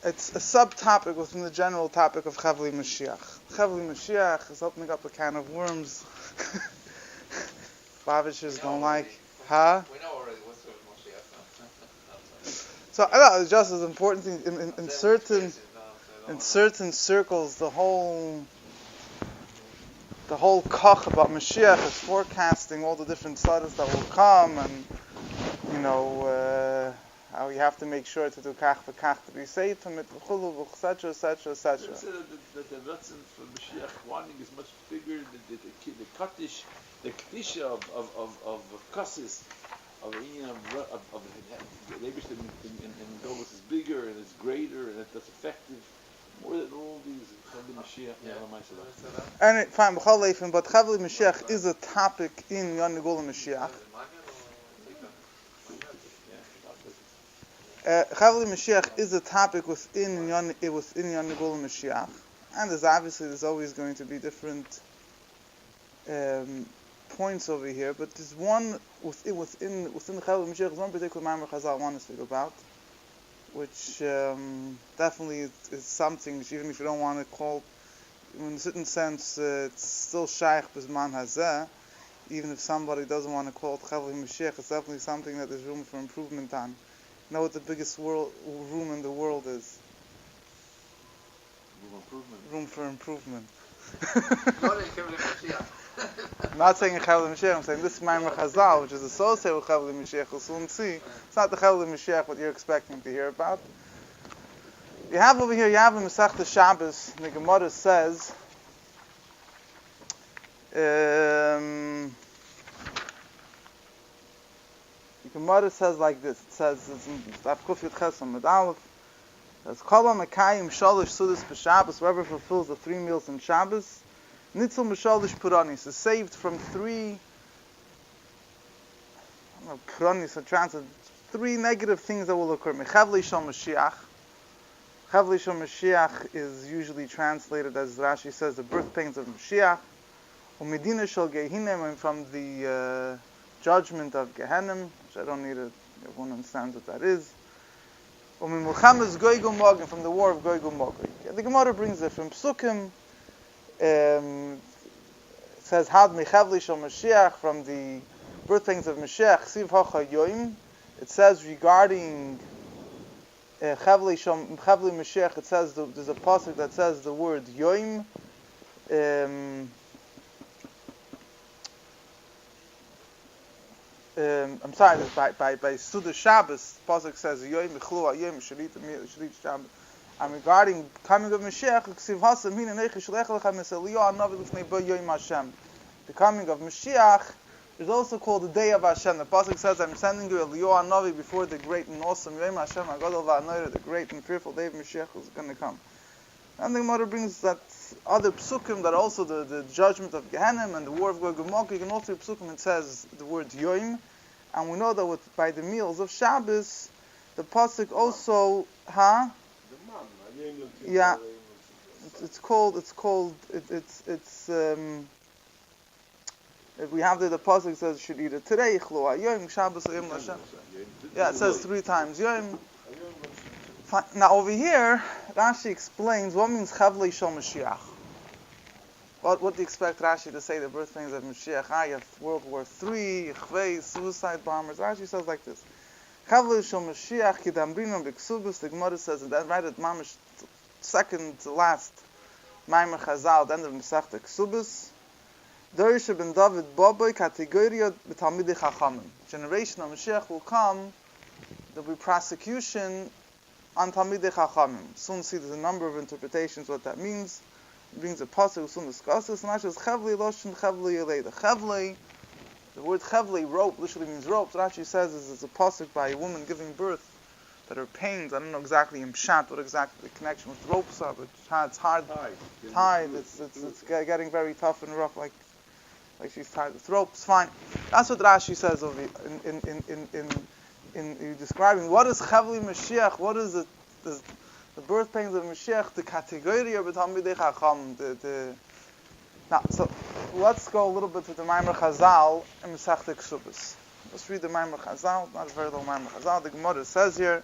it's a subtopic within the general topic of Chavli Moshiach. Chavli Moshiach is opening up a can of worms. Babish is going like, huh? We know already what's with Moshiach. So I know it's just as important in certain circles. The whole koch about Mashiach is forecasting all the different studies that will come, and how you have to make sure to do kach v'kach to be safe from it, etc., etc., etc. That the Ratzon for Mashiach warning is much bigger than the kaddish, the kedisha of kassis, of Leibishter in Dolos is bigger and it's greater and that's effective more than all these from the Mashiach. And fine, but Chavli Mashiach is a topic in Yon Negula Mashiach. Chavli Mashiach is a topic within Yon Negula Mashiach, and there's always going to be different points over here, but there's one within the Chavli Mashiach, there's one particular Ma'amar Chazal I want to speak about, which definitely is something which, even if you don't want to call, in a certain sense, it's still Shaykh B'Zman Hazeh. Even if somebody doesn't want to call it Chavli Mashiach, it's definitely something that there's room for improvement on. You know what the biggest room in the world is? Room for improvement. I'm not saying Chavli Mashiach, I'm saying this Ma'amar Chazal, which is associated with Chavli Mashiach, we'll soon see. It's not the Chavli Mashiach what you're expecting to hear about. You have over here, in Masechta Shabbos, the Gemara says, the Gemara says like this. It says, it's in Daf Kuf Yud Ches Amud Aleph. It says, Kol HaMekayim Shalosh Sudas B'Shabbos, whoever fulfills the 3 meals in Shabbos, Nitzul M'Shalosh Puranis, is saved from 3, Puranis are translated, 3 negative things that will occur. Mechavli Shal Mashiach. Chavli Shal Mashiach is usually translated, as Rashi says, the birth pains of Mashiach. Umedina Shal Gehinem, and from the judgment of Gehenim, which I don't need to, everyone understands what that is. Umimulchamas Goygu Mogin, from the war of Goygu Mogin. The Gemara brings it from Psukim. It says, Had Mechavli Shal Mashiach, from the birth pains of Mashiach, Siv Hacha Yoim. It says regarding Chavli Mashiach, it says, there's a pasuk that says the word Yoim. I'm sorry, by Suda Shabbos, the pasuk says Yoim B'chlu Yoim Shalit Shabbos. And regarding coming of Mashiach, the coming of Mashiach is also called the day of Hashem. The pasuk says, "I'm sending you Eliyahu Navi before the great and awesome Yom Hashem Hagadol Va'anoira, the great and fearful day of Mashiach is going to come." And the Gemara brings that other psukim that also the judgment of Gehenim and the war of Gog and Magog, and also psukim it says the word Yoim, and we know that by the meals of Shabbos, the pasuk also, yeah, it's called. If we have the pasuk says should eat it today. Yom Shabbos Yom Hashem. Yeah, it says 3 times Yom. Now over here, Rashi explains what means Chavli Shal Mashiach. What do you expect Rashi to say? The birth pains of Mashiach. You have World War III, Chvei, suicide bombers. Rashi says like this: Chavli Shal Mashiach Kidambrinam B'Ksubus. The Gemara says that right at Mamish, second to last Ma'amar Chazal, the end of Masechta Ksubus. Dorisha ben David Boboy Kategoria B'Talmidei Chachamim. Generation of Mashiach will come. There will be prosecution on Talmidei Chachamim. Soon see there's a number of interpretations what that means. It brings a pasuk. We'll soon discuss this. And Rashi says Chavli Loshin Chavli Yelei. The Chavli, the word Chavli, rope, literally means rope. What Rashi says is it's a pasuk by a woman giving birth that her pains. I don't know exactly in Pshat what exactly the connection with ropes are, but it's hard tied. It's getting very tough and rough, like she's tied with ropes. Fine. That's what Rashi says over in describing what is Chavli Mashiach, what is the birth pains of Mashiach, the category of Talmidei Chacham. Now, so let's go a little bit to the Ma'amar Chazal and Masechta Ksubos. Let's read the Ma'amar Chazal, not a very long Ma'amar Chazal. The Gemara says here,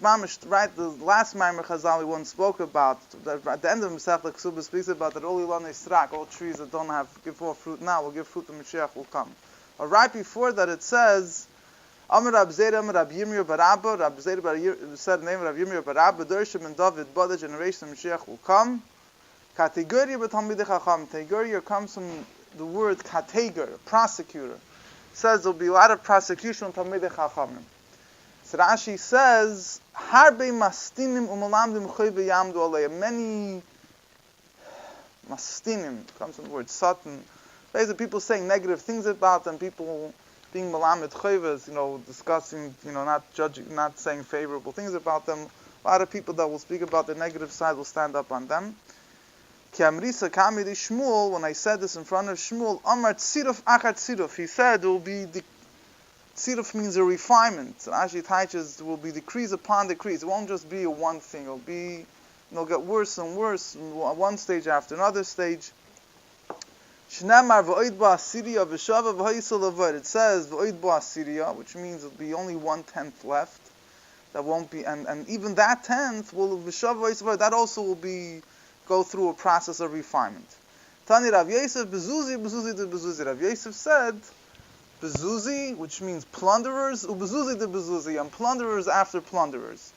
mamish, right, the last Maimer Chazal we once spoke about, at the end of Masech Ksubah speaks about that all Ilanei Strak, all trees that don't give forth fruit now, will give fruit when Mashiach will come. But right before that it says, Amar Rab Zera, Amar Rab Yirmiyah bar Abba, Rab Zera said the name of Rab Yirmiyah bar Abba, Dershim and David, but the generation of Mashiach will come. Kategoria b'Talmidei Chacham. Kategoria comes from the word kategor, prosecutor. It says there will be a lot of prosecution on Talmidei Chachamim. So Rashi says, Harbe mastinim umalamdim choy v'yamdu aleim. Many mastinim, comes from the word satan. Basically people saying negative things about them, people being malamed choyvas, discussing, not judging, not saying favorable things about them. A lot of people that will speak about the negative side will stand up on them. Ki amrisa kamidi Shmuel, when I said this in front of Shmuel, Amar tziruf achar tziruf, he said it will be tziruf means a refinement. And actually teaches there will be decrease upon decrease. It won't just be a one thing. It'll be, it'll get worse and worse, one stage after another stage. Shnemar v'oid ba Assyria v'shava v'hoisel avad. It says v'oid ba Assyria, which means it'll be only 1/10 left. That won't be, and even that 10th will v'shava v'hoisel avad. That also will go through a process of refinement. Tani Rav Yosef bezuzi de bezuzi. Rav Yosef said bezuzi, which means plunderers, ubezuzi de bezuzi, and plunderers after plunderers.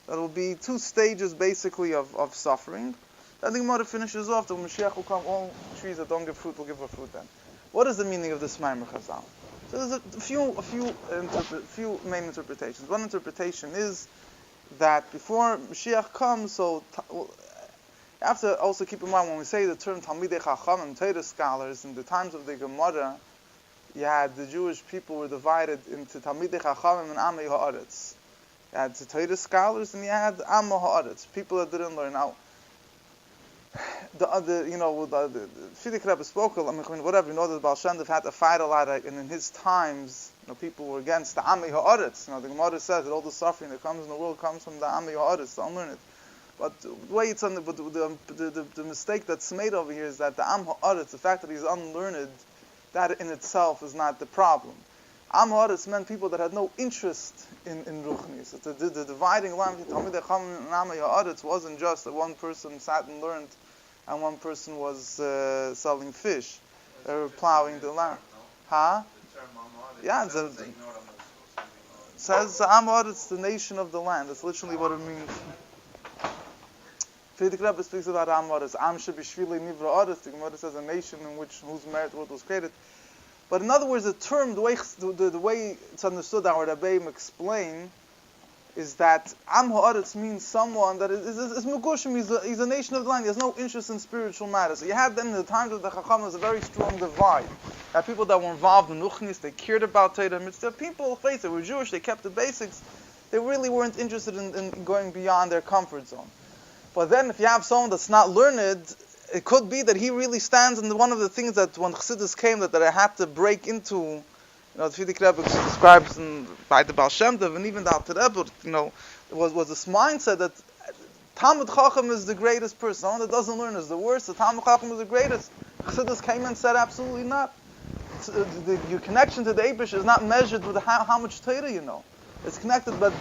That will be 2 stages basically of suffering. Then the Gemara finishes off. The Moshiach will come. All trees that don't give fruit will give a fruit. Then, what is the meaning of this Maimer Chazal? So there's a few main interpretations. One interpretation is that before Moshiach comes, so you have to also keep in mind when we say the term Talmidei Chachamim, Torah scholars, in the times of the Gemara, you had the Jewish people were divided into Talmidei Chachamim and Amei Haaretz. You had the Torah scholars and you had Am Haaretz, people that didn't learn. Now, the Fidik Rebbe spoke, whatever, that the Baal Shem Tov had to fight a lot, and in his times, people were against the Amei Haaretz. The Gemara says that all the suffering that comes in the world comes from the Amei Haaretz, the unlearned. But the way it's the mistake that's made over here is that the Am Haaretz, the fact that he's unlearned, that in itself is not the problem. Am Haaretz meant people that had no interest in Ruchnis. The dividing line between Talmidei Chachamim and Amei Haaretz wasn't just that one person sat and learned and one person was selling fish. They were plowing the land. Huh? Yeah, it says Am Haaretz, the nation of the land. That's literally what it means. Fidik Rebbe speaks about Am Haaretz. Am shebishvilei nivra Haaretz. The Gemara says a nation in whose merit the world was created. But in other words, the term, the way it's understood, our Rebbeim explain, is that Am Haaretz means someone that is Megushim, he's a nation of the land, he has no interest in spiritual matters. So you had then in the times of the Chacham, a very strong divide. You had people that were involved in Ruchnis, they cared about Torah Mitzvah. People, face it, were Jewish, they kept the basics. They really weren't interested in going beyond their comfort zone. But then if you have someone that's not learned, it could be that he really stands in one of the things that when Chassidus came that I had to break into, the Fidik Rebbe describes by the Baal Shem Tov and even the Alter Rebbe, was this mindset that Talmid Chacham is the greatest person. Someone that doesn't learn is the worst. The Talmid Chacham is the greatest. Chassidus came and said absolutely not. Your connection to the Eibush is not measured with how much Torah you know. It's connected, but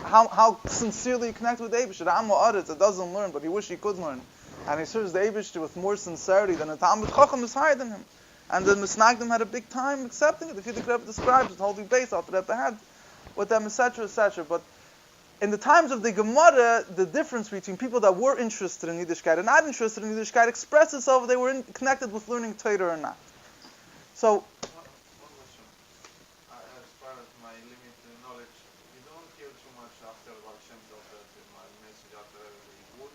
how sincerely you connect with the Eibush. The Am Haaretz that doesn't learn, but he wish he could learn. And he serves the Eibush with more sincerity than a Talmid Chacham is higher than him. And the Misnagdim had a big time accepting it. The Fidik Rebbe describes it, holding base after Rebbe had with them, etc., etc. But in the times of the Gemara, the difference between people that were interested in Yiddishkeit and not interested in Yiddishkeit expressed itself if they were connected with learning Torah or not. So, one question. As far as my limited knowledge, you don't hear too much after Baal Shem Tov that my message after the would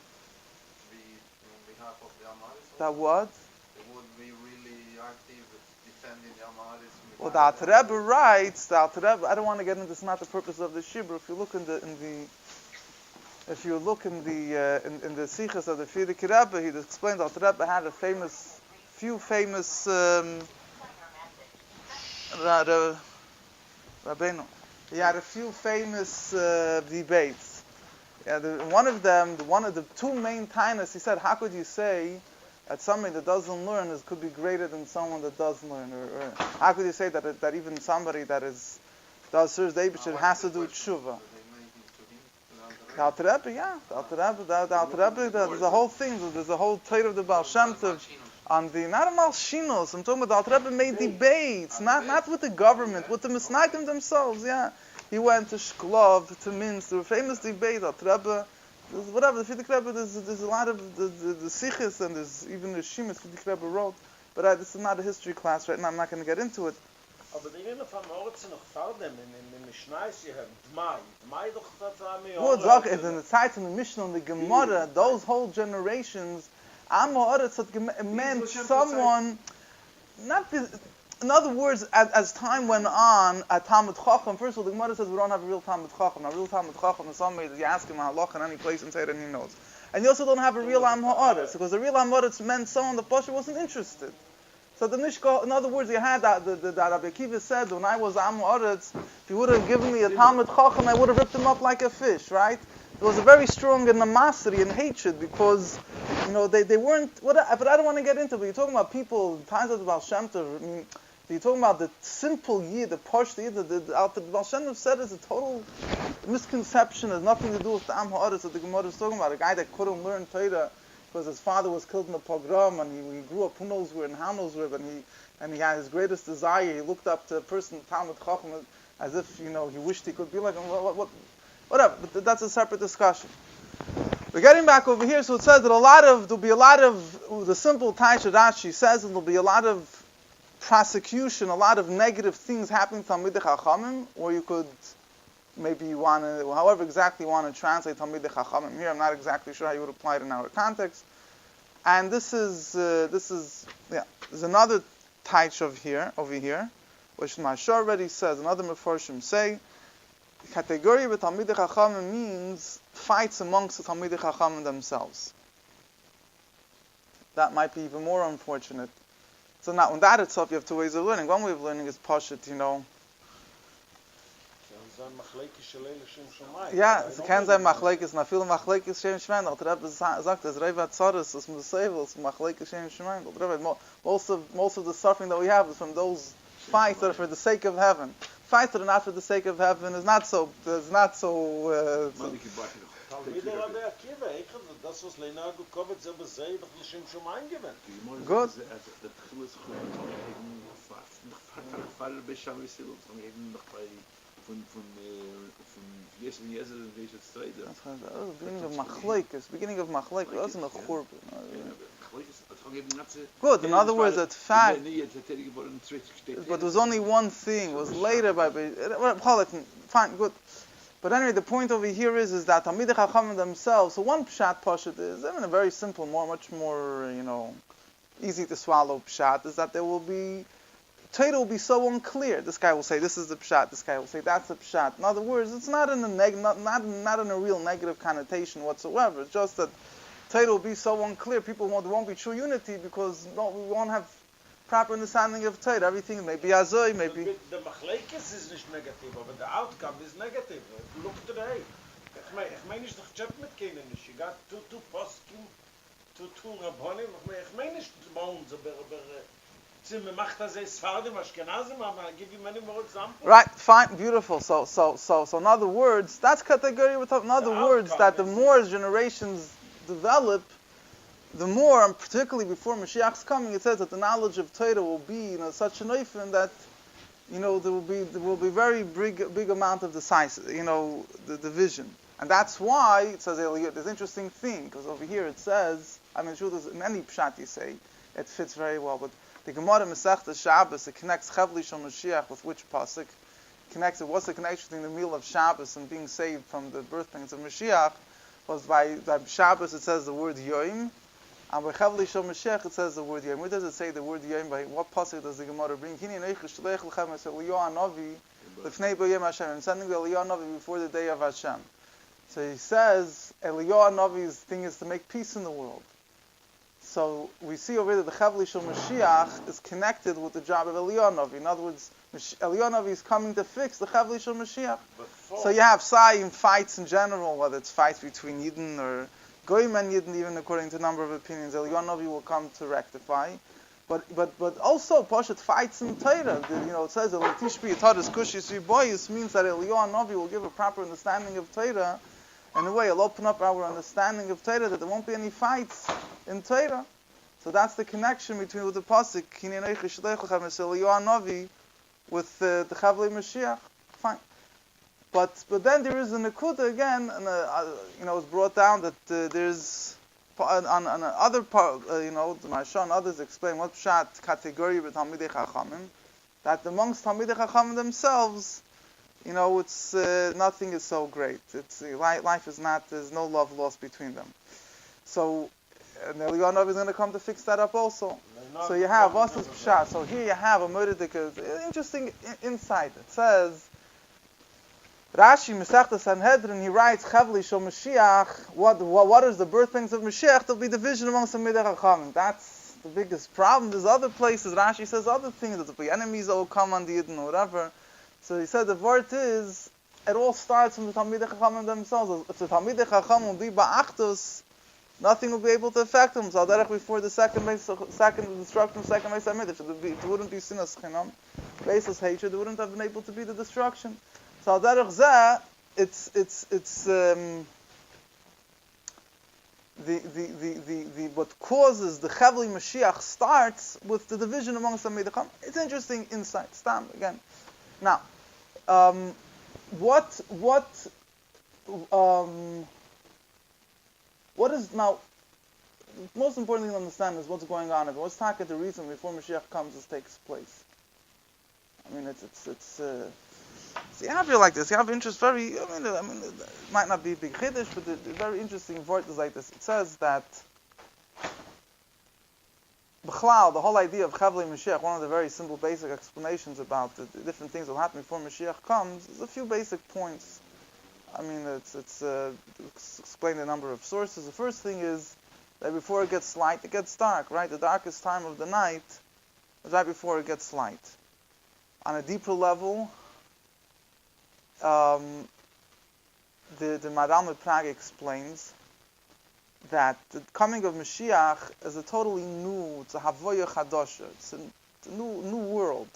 be on behalf of the Amaris. that what? They would be really active defending the Amaris. Well, the Alter Rebbe writes, I don't want to get into this, not the purpose of the Shibur. If you look in the Sichas of the Fidik Rebbe, he explains the Alter Rebbe had a few famous Rabbeinu. He had a few famous debates. Yeah, one of the 2 main tainas, he said, how could you say that somebody that doesn't learn could be greater than someone that does learn? Or how could you say that even somebody that does serve the Eibush has to do tshuva? The Alter Rebbe, yeah. The Alter Rebbe, there's a whole thing. There's a whole Torah of the Baal Shem Tov on the, not a Malshinos. I'm talking about the Alter Rebbe made debates, not with the government, with the Misnagdim themselves, yeah. He went to Shklov, to Minsk. There were famous debates. Alter Rebbe, whatever, the Frierdiker Rebbe, there's a lot of the Sikhs, and there's even the Shimas Frierdiker Rebbe wrote. But this is not a history class right now. I'm not going to get into it. Aber die Rede von Moritz noch vor dem in Mishnah sie haben Dmai doch das mir. Well, Zach is in the Zeit in the Mishnah and the Gemara, those whole generations, Am Ha'aretz meant someone, not. In other words, as time went on, at Talmud Chacham, first of all, the Gemara says we don't have a real Talmud Chacham. A real Talmud Chacham is somebody that you ask him halach in any place and say that he knows. And you also don't have a real Am Ha'aretz, because the real Am Ha'aretz meant someone the Pasha wasn't interested. So the Mishka, in other words, you had that Rabbi Akiva said, when I was Am Ha'aretz, if you would have given me a Talmud Chacham, I would have ripped him up like a fish, right? There was a very strong animosity and hatred because, they weren't, but I don't want to get into it, but you're talking about people, times of the Baal Shem Tov, I mean, you're talking about the simple Yid, the Posh Yid, the Baal Shem Tov said is a total misconception, has nothing to do with the Am Ha'aretz that the Gemara is talking about, a guy that couldn't learn Torah, because his father was killed in a pogrom, and he grew up who knows where in how knows where, and he had his greatest desire. He looked up to a person, Talmud Chacham, as if he wished he could be like him. Whatever. But that's a separate discussion. We're getting back over here. So it says that there'll be a lot of the simple Taisha Rashi says, and there'll be a lot of prosecution, a lot of negative things happening to Talmidei Chachamim, or you could. Maybe you want to, however exactly you want to translate Talmidei Chachamim here. I'm not exactly sure how you would apply it in our context. And this is there's another taich over here, which Mashar already says. Another Mefarshim say, category with Talmidei Chachamim means fights amongst the Talmidei Chachamim themselves. That might be even more unfortunate. So now, on that itself, you have two ways of learning. One way of learning is Pashut, Ja, es kann sein Machlekes, na viele Machlekes Shem Shemaim. Der Rebbe sagt, as Reva Tzaris, as Musevel, as Machlekes Shem Shemaim. Most of the suffering that we have is from those fights that are for the sake of heaven. Fights that are not for the sake of heaven is not so. Good. Von Jesu und welche Streiter. Beginning of Machlekes, that's in the Churban. Good, in other words, that fact, but there was only one thing, it was later fine, good. But anyway, the point over here is that Talmidei Chachamim themselves, so one pshat pashut is, a very simple, much more, easy to swallow pshat, is that there will be Torah will be so unclear. This guy will say this is the pshat. This guy will say that's the pshat. In other words, it's not in a not in a real negative connotation whatsoever. It's just that Torah will be so unclear. There won't be true unity because we won't have proper understanding of Torah. Everything may be azoi, maybe. The machlekes is nicht negative, but the outcome is negative. Look today. Ich meine nicht doch Chef mit kennen. You got two poskim, two rabbonim. Ich meine nicht bauen so Right, fine, beautiful. So in other words, that's category without. In other words, that the more generations develop, the more, and particularly before Moshiach's coming, it says that the knowledge of Torah will be such an oifen that there will be very big amount of the division, and that's why it says there's an interesting thing because over here it says, I'm not sure there's in any pshat you say it fits very well, but the Gemara Masechta Shabbos, it connects Chavli Shal Moshiach with which pasuk? What's the connection between the meal of Shabbos and being saved from the birth pains of Moshiach? Was by Shabbos it says the word Yoim, and by Chavli Shal Moshiach it says the word Yoim. Where does it say the word Yoim? By what pasuk does the Gemara bring? Hini neichu shleich lechem es Eliyahu Hanavi lifnei bo yom Hashem. I'm sending Eliyahu Hanavi before the day of Hashem. So he says Eliyahu Hanavi's thing is to make peace in the world. So we see over there the Chavli Shal Mashiach is connected with the job of Eliyahu Hanavi. In other words, Eliyahu Hanavi is coming to fix the Chavli Shal Mashiach. So you have Sayyim fights in general, whether it's fights between Yidden or Goyim and Yidden, even according to a number of opinions. Eliyahu Hanavi will come to rectify. But also Pashat fights in Torah. It says Tishbi Yitaris Kushis Yiboyis means that Eliyahu Hanavi will give a proper understanding of Torah. In a way, it'll open up our understanding of Torah, that there won't be any fights in Torah. So that's the connection between with the pasuk Kinei Anochi Shaleichem Es Eliyahu Hanavi with the Chavlei Mashiach. Fine, but then there is a nekuda again, and it's brought down that there's on other part, the Maharsha and others explain what pshat category with Talmidei Chachamim, that amongst Talmidei Chachamim themselves, it's nothing is so great. It's life is not. There's no love lost between them. So. And Eliyahu Hanavi is going to come to fix that up also. So you have what's this pshat? So here you have a murdedik, interesting insight. It says Rashi Masechta Sanhedrin. He writes Chavli Shel Mashiach. What is the birth pangs of Mashiach? There'll be division amongst the Talmidei Chachamim. That's the biggest problem. There's other places. Rashi says other things. There'll be enemies that will come on the Yidden or whatever. So he said the word is it all starts from the Talmidei Chachamim themselves. If the Talmidei Chachamim will be ba'achdus, nothing will be able to affect them. So before the second destruction, second base if it wouldn't be sinas chinam, baseless hatred, it wouldn't have been able to be the destruction. So it's the what causes the Chavli Mashiach starts with the division amongst the Talmidei Chachamim. It's interesting insight. Stam again. Now, what is now the most important thing to understand is what's going on. What's the reason before Mashiach comes this takes place? I mean, so you have here like this. You have interest. It might not be a big chiddush, but the very interesting word is like this. It says that B'chlal, the whole idea of Chavlei Mashiach, one of the very simple, basic explanations about the different things that will happen before Mashiach comes, is a few basic points. I mean, it's explained a number of sources. The first thing is that before it gets light, it gets dark, right? The darkest time of the night is right before it gets light. On a deeper level, the Maharal Prague explains that the coming of Mashiach is a totally new, it's a Havoya Chadosha, it's a new world.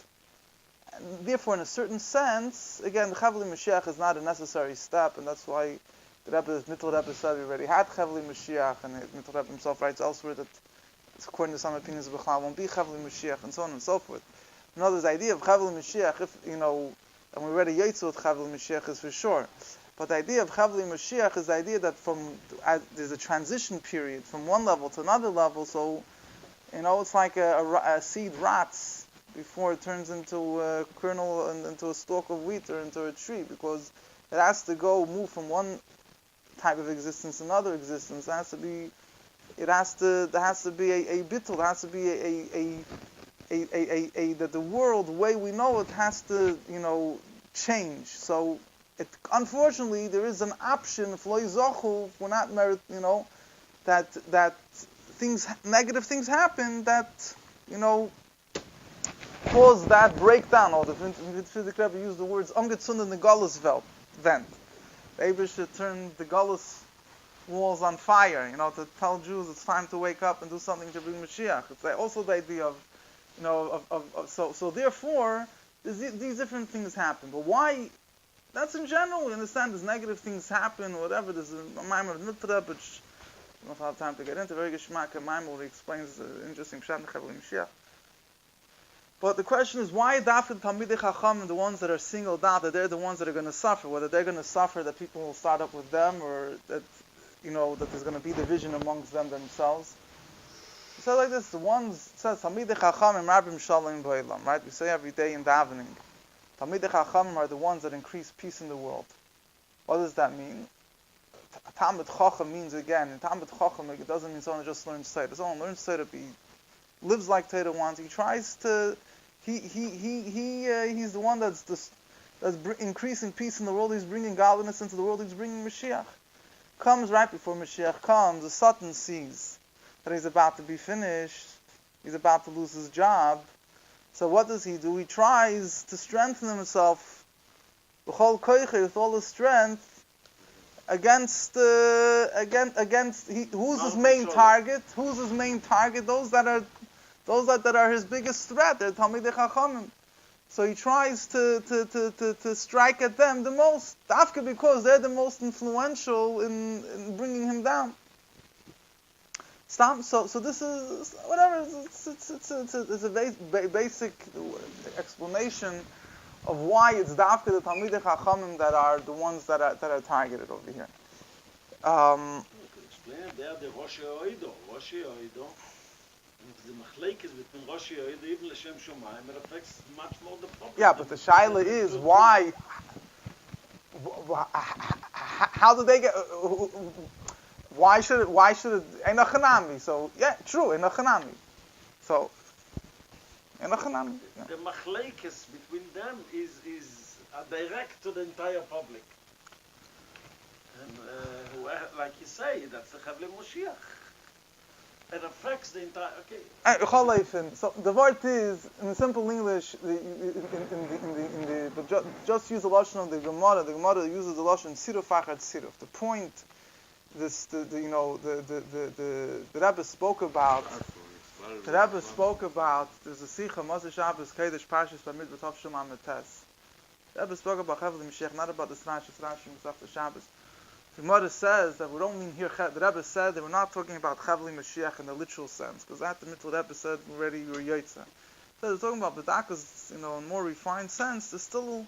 And therefore, in a certain sense, again, the Chavli Mashiach is not a necessary step, and that's why the Mittel Rebbe said we already had Chavli Mashiach, and Mittel Rebbe himself writes elsewhere that, according to some opinions, B'chlal won't be Chavli Mashiach, and so on and so forth. In other words, the idea of Chavli Mashiach, and we read a Yetzu with Chavli Mashiach is for sure, but the idea of Chavli Mashiach is the idea that there's a transition period from one level to another level, so, it's like a seed rots before it turns into a kernel and into a stalk of wheat or into a tree, because it has to move from one type of existence to another existence. There has to be a bittul, there has to be that the world, the way we know it, has to, change. So, unfortunately, there is an option for Zochu, if we're not merit, that negative things happen that, cause that breakdown, or the Frierdiker Rebbe used the words "Angezündet the Galus vent." Maybe should turn the Galus walls on fire, to tell Jews it's time to wake up and do something to bring Mashiach. It's also the idea of so therefore these different things happen. But why? That's in general. We understand there's negative things happen, or whatever. There's a Maimon of Mitreb, which I don't know if I have time to get into. Very Geshmak Maimon, where he explains the interesting pshat in Chavli Mashiach. But the question is, why Dafid Talmidei Chachamim, the ones that are singled out, that they're the ones that are going to suffer? Whether they're going to suffer that people will start up with them, or that that there's going to be division amongst them themselves. It says like this: it says Talmidei Chachamim Rabim Shalom B'Olam. Right? We say every day in davening, Talmidei Chachamim are the ones that increase peace in the world. What does that mean? Talmid Chacham means again, in Talmid Chacham it doesn't mean someone just learns Torah. Someone learns Torah, he lives like Torah wants. He tries to. He's the one that's increasing peace in the world. He's bringing godliness into the world. He's bringing Mashiach. Comes right before Mashiach comes. The Satan sees that he's about to be finished. He's about to lose his job. So what does he do? He tries to strengthen himself with all his strength against who's his main target? Who's his main target? Those that are his biggest threat. They're Talmidei Chachamim. So he tries to strike at them the most, Dafka, because they're the most influential in bringing him down. Stop. So this is whatever. It's a basic explanation of why it's Dafka the Talmidei Chachamim that are the ones that are targeted over here. You could explain they are the Rosh Yoido. Rosh Yoido. The machlekes between Rosh Yoido even L'Shem Shomayim, it affects much more the problem. Yeah, but the shaila is why. How did they get? Why should it? Enochanami. So yeah, true, enochanami. So enochanami. Yeah. The machlekes between them is direct to the entire public. And like you say, that's the Chavle Moshiach. It affects the entire. Okay. So the word is in simple English. But just use the lashon of the Gemara. The Gemara uses the lashon siruf achad siruf. The point. The Rebbe spoke about. The Rebbe spoke about. There's a sicha Moshe Shabbos Kodesh Parshas Bamidbar Tov Shum Ametes. The Rebbe spoke about Chavle Moshiach, not about the Rashi Masechta Shabbos. The Gemara says that we don't mean here. The Rebbe said that we're not talking about Chavle Moshiach in the literal sense, because that the mitzvah Rebbe said already you were Yotze. So they're talking about B'dakas, in a more refined sense. There's still,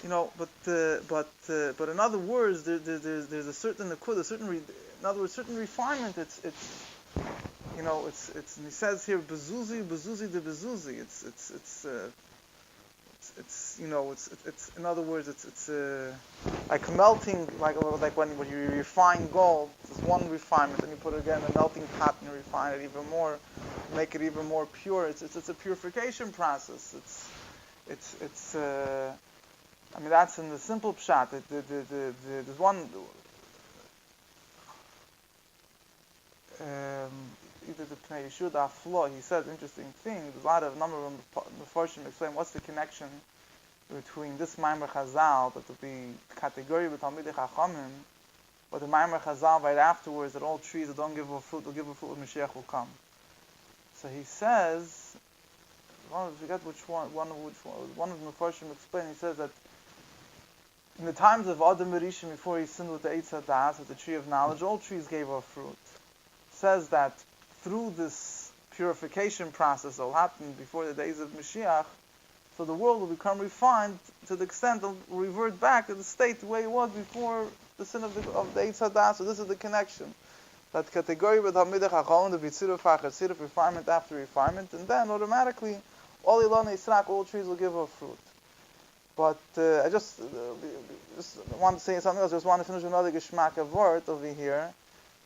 but in other words, there's a certain in other words, certain refinement. It's and he says here bezuzi de bezuzi. It's in other words, it's like melting, like when you refine gold. There's one refinement, and you put it again in a melting pot and you refine it even more, make it even more pure. It's a purification process. It's that's in the simple pshat. There's one. Either the Pnei Yeshua Aflo, he says interesting thing. There's a number of Mefarshim explain what's the connection between this Maimer Chazal that will be category with Talmidei Chachamim, but the Maimer Chazal right afterwards that all trees that don't give a fruit will give a fruit when Mashiach will come. So he says, I forget which one. One of the Mefarshim explain. He says that in the times of Adam Rishon, before he sinned with the Eitz Hadas, with the tree of knowledge, all trees gave off fruit. Says that through this purification process that will happen before the days of Mashiach, so the world will become refined to the extent it will revert back to the state the way it was before the sin of the Eitz Hadas. So this is the connection. That category with Talmidei Chachamim, the Bitziruf Achad Siruf, refinement after refinement, and then automatically all Ilon Yisrak, all trees will give off fruit. But I just want to say something else. I just want to finish with another Geschmack of word over here.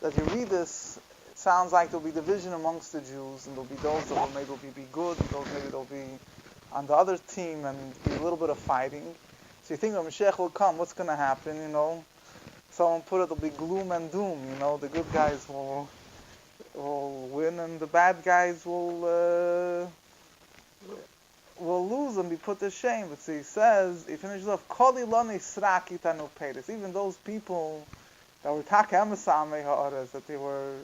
That you read this, it sounds like there'll be division amongst the Jews, and there'll be those that will maybe be good, and those maybe they'll be on the other team, and be a little bit of fighting. So you think when Mashiach will come, what's going to happen? Someone put it, there'll be gloom and doom. The good guys will win, and the bad guys will lose and be put to shame. But he says, he finishes off, even those people that were that they were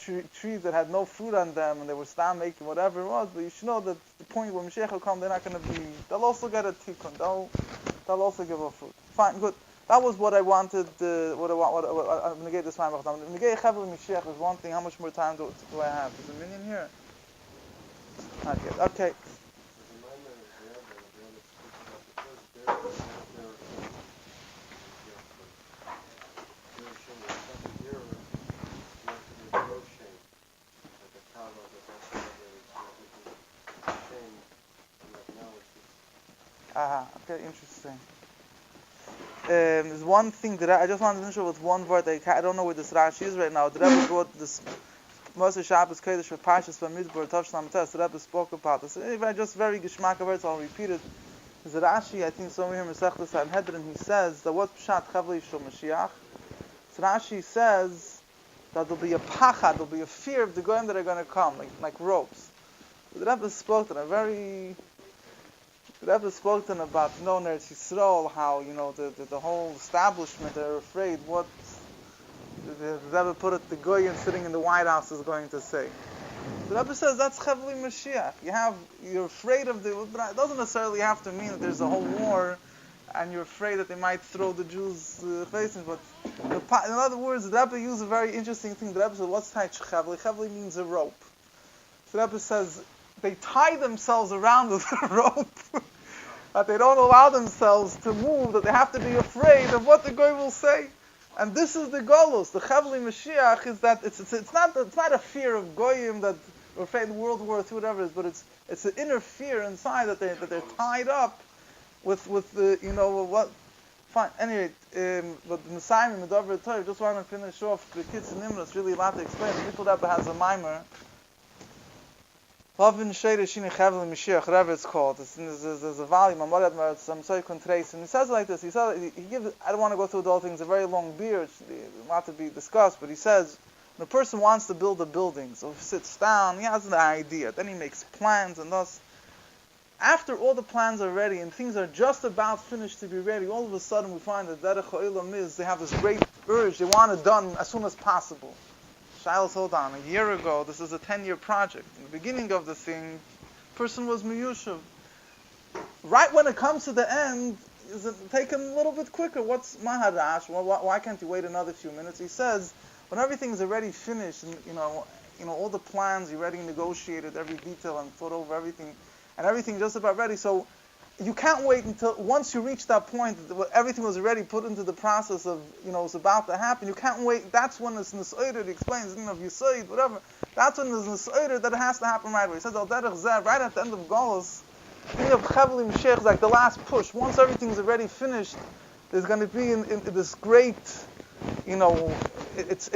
trees that had no fruit on them, and they were stam making whatever it was. But you should know that the point where Mashiach will come, they're not going to be. They'll also get a tikkun. They'll also give a fruit. Fine, good. That was what I wanted. What I'm negate this time. Negate Chavle Mashiach is one thing. How much more time do I have? Is a minion here? Not yet. Okay. Okay, interesting. There's one thing that I just wanted to finish with one word. I don't know where this Rashi is right now. The Rebbe brought this Moshe Shabbos Kodesh for Parshas Bamidbar Tov Shum Ametes. The Rebbe spoke about this. Just very geschmack of words. I'll repeat it. There's a Rashi, I think somewhere here in Masechta Sanhedrin, he says that what Pshat Chavle Shel Mashiach. So Rashi says that there'll be a pachad, there'll be a fear of the goyim that are going to come, like ropes. The Rebbe spoke to them The Rebbe spoke to them about Eretz Yisrael, how the whole establishment are afraid what the Rebbe put it, the goyim sitting in the White House is going to say. The Rebbe says that's Chavli Mashiach. You're afraid of but it doesn't necessarily have to mean that there's a whole war and you're afraid that they might throw the Jews' faces. But in other words, the Rebbe used a very interesting thing. The Rebbe said, what's Taich Chavli? Chavli means a rope. So the Rebbe says they tie themselves around with a rope. That they don't allow themselves to move, that they have to be afraid of what the Goy will say. And this is the Golos. The Chavli Mashiach is that it's not a fear of Goyim that we're afraid of World War II, whatever it is, but it's an inner fear inside that they're tied up with the what. Fine. Anyway, but the Messiah and the Dover Torah, just want to finish off the kids and Nimra. It's really a lot to explain. The people that has a mimer. Lavin Sheder Shini Chavli Mashiach, whatever it's called. There's a volume on what I'm sorry, Contrace, and he says it like this. He gives. I don't want to go through all things. It's a very long beer. It's a lot to be discussed. But he says, when a person wants to build a building, so he sits down, he has an idea, then he makes plans, and thus, after all the plans are ready and things are just about finished to be ready, all of a sudden we find that Derech Ha'olam is they have this great urge. They want it done as soon as possible. Shilas, hold on. A year ago, this is a 10-year project. In the beginning of the thing, person was miyushav. Right when it comes to the end, is it taken a little bit quicker? What's maharash? Why can't you wait another few minutes? He says, when everything's already finished, and all the plans, you already negotiated every detail and thought over everything, and everything just about ready. So you can't wait until once you reach that point, everything was already put into the process of, it's about to happen. You can't wait. That's when it's Nis'oider, he explains, of Yisoid, whatever. That's when there's Nis'oider that it has to happen right away. He says, Al Derech Zeh, right at the end of Golos, think of Chavli Mashiach is like the last push. Once everything's already finished, there's going to be in this great, it's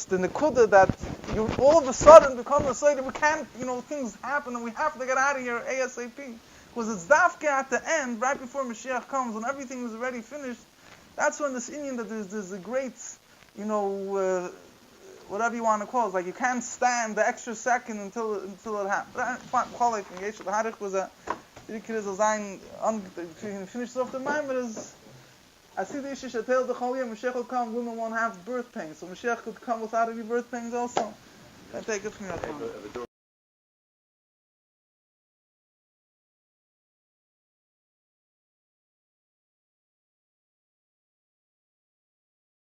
the Nekuda that you all of a sudden become Nis'oider. We can't, things happen and we have to get out of here ASAP. Because it's dafka at the end, right before Mashiach comes, when everything is already finished, that's when this Indian that there's a great, whatever you want to call it, like you can't stand the extra second until it happens. The Harich was a finishes off the mind, but I see the issue Shatel the Chaliyah, Mashiach will come, women won't have birth pains, so Mashiach could come without any birth pains also. I take it from you.